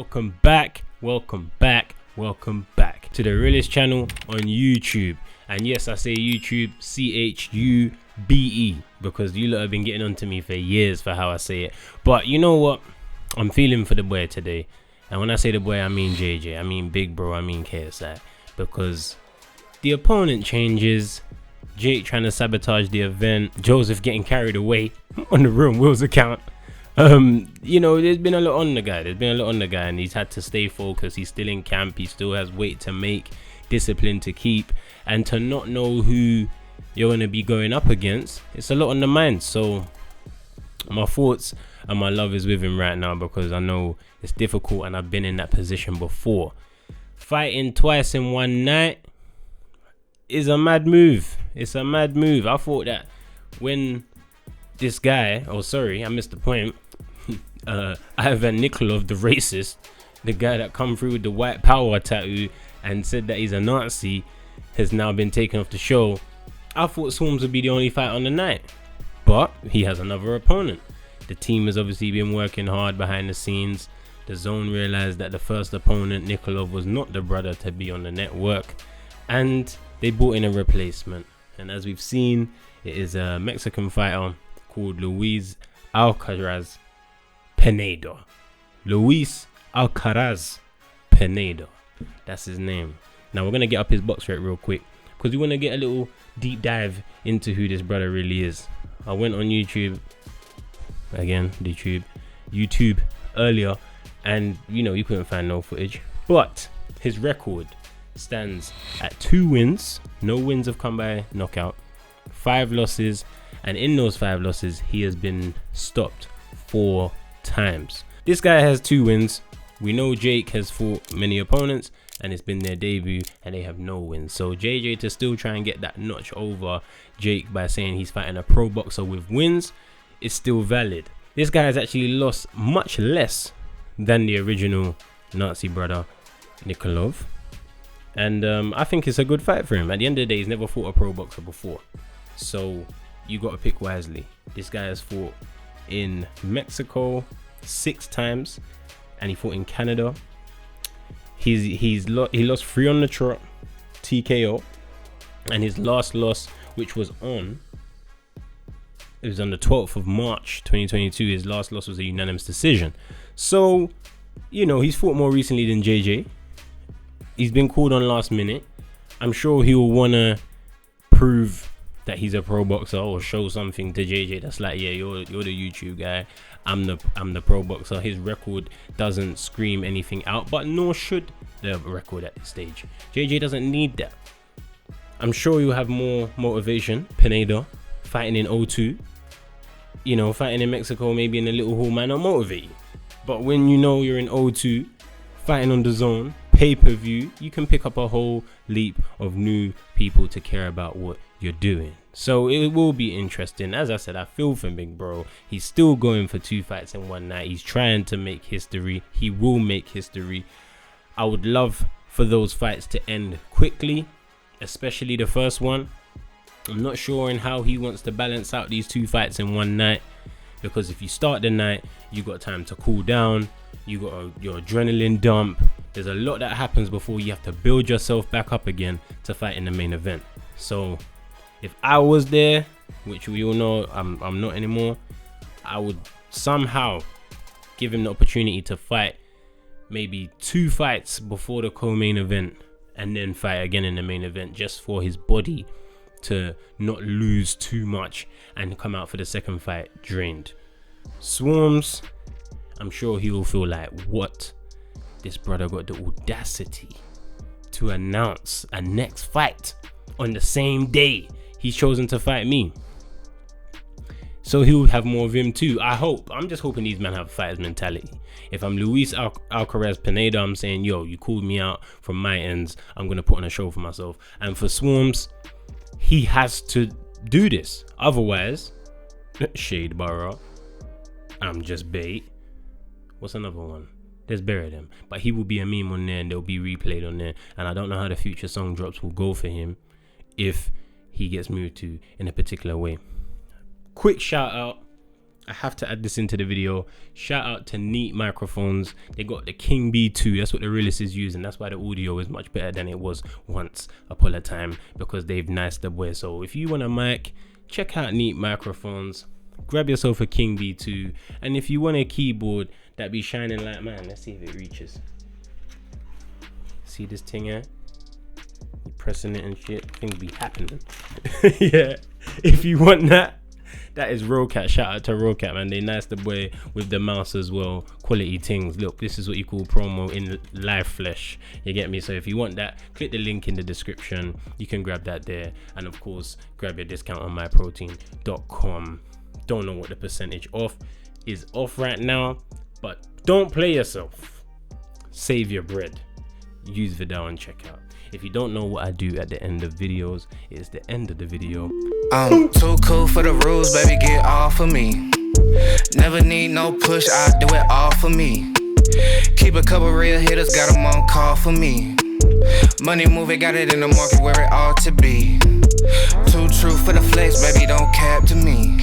welcome back to the realest channel on YouTube. And yes, I say YouTube, CHUBE, because you lot have been getting onto me for years for how I say it. But you know what, I'm feeling for the boy today. And when I say the boy, I mean JJ, I mean big bro, I mean KSI, because the opponent changes, Jake trying to sabotage the event, Joseph getting carried away on the Real Will's account. You know, there's been a lot on the guy, and he's had to stay focused. He's still in camp, he still has weight to make, discipline to keep, and to not know who you're going to be going up against, it's a lot on the mind. So my thoughts and my love is with him right now, because I know it's difficult and I've been in that position before. Fighting twice in one night is a mad move. It's a mad move. I thought that when this guy, oh sorry, I missed the point, Ivan Nikolov, the racist, the guy that come through with the white power tattoo and said that he's a Nazi, has now been taken off the show. I thought Swarms would be the only fight on the night, but he has another opponent. The team has obviously been working hard behind the scenes. The Zone realized that the first opponent, Nikolov, was not the brother to be on the network, and they brought in a replacement. And as we've seen, it is a Mexican fighter called Luis Alcaraz Pineda. Luis Alcaraz Pineda, that's his name. Now we're gonna get up his box rate real quick, because we want to get a little deep dive into who this brother really is. I went on YouTube earlier, and you know, you couldn't find no footage, but his record stands at 2 wins. No wins have come by knockout, 5 losses, and in those 5 losses he has been stopped 4 times. This guy has 2 wins. We know Jake has fought many opponents and it's been their debut and they have no wins. So JJ to still try and get that notch over Jake by saying he's fighting a pro boxer with wins is still valid. This guy has actually lost much less than the original Nazi brother Nikolov, and I think it's a good fight for him. At the end of the day, he's never fought a pro boxer before, so you got to pick wisely. This guy has fought in Mexico 6 times, and he fought in Canada. He lost 3 on the trot, TKO, and his last loss, which was on the 12th of March 2022, his last loss was a unanimous decision. So, you know, he's fought more recently than JJ. He's been called on last minute. I'm sure he will want to prove that he's a pro boxer or show something to JJ that's like, yeah, you're the YouTube guy, I'm the pro boxer. His record doesn't scream anything out, but nor should the record at this stage. JJ doesn't need that. I'm sure you'll have more motivation. Pineda fighting in O2, you know, fighting in Mexico, maybe in a little hall, might not motivate you. But when you know you're in O2, fighting on the Zone, pay-per-view, you can pick up a whole leap of new people to care about what you're doing. So it will be interesting. As I said, I feel for big bro. He's still going for 2 fights in one night. He's trying to make history. He will make history. I would love for those fights to end quickly, especially the first one. I'm not sure on how he wants to balance out these 2 fights in one night, because if you start the night, you got time to cool down, you got your adrenaline dump. There's a lot that happens before you have to build yourself back up again to fight in the main event. So if I was there, which we all know I'm not anymore, I would somehow give him the opportunity to fight maybe 2 fights before the co-main event, and then fight again in the main event, just for his body to not lose too much and come out for the second fight drained. Swarms, I'm sure he will feel like, what? This brother got the audacity to announce a next fight on the same day he's chosen to fight me. So he'll have more of him too. I hope. I'm just hoping these men have fighters mentality. If I'm Luis Alcaraz Pineda, I'm saying, yo, you called me out from my ends, I'm going to put on a show for myself. And for Swarms, he has to do this. Otherwise, shade barra, I'm just bait. What's another one? Let's bury them. But he will be a meme on there and they'll be replayed on there. And I don't know how the future song drops will go for him if he gets moved to in a particular way. Quick shout out I have to add this into the video. Shout out to Neat Microphones. They got the King B2. That's what the realist is using. That's why the audio is much better than it was once upon a time, because they've niced the way. So if you want a mic, check out Neat Microphones. Grab yourself a King B2. And if you want a keyboard that be shining like man, let's see if it reaches. See this thing here? You pressing it and shit, things be happening. Yeah, if you want that, that is Rollcat. Shout out to Rollcat, man. They nice the boy with the mouse as well. Quality things. Look, this is what you call promo in live flesh. You get me? So if you want that, click the link in the description. You can grab that there. And of course, grab your discount on myprotein.com. Don't know what the percentage off is off right now, but don't play yourself. Save your bread. Use Viddal and check out. If you don't know what I do at the end of videos, it's the end of the video. I'm too cool for the rules, baby, get off of me. Never need no push, I do it all for me. Keep a couple real hitters, got them on call for me. Money moving, got it in the market where it ought to be. Too true for the flex, baby, don't cap to me.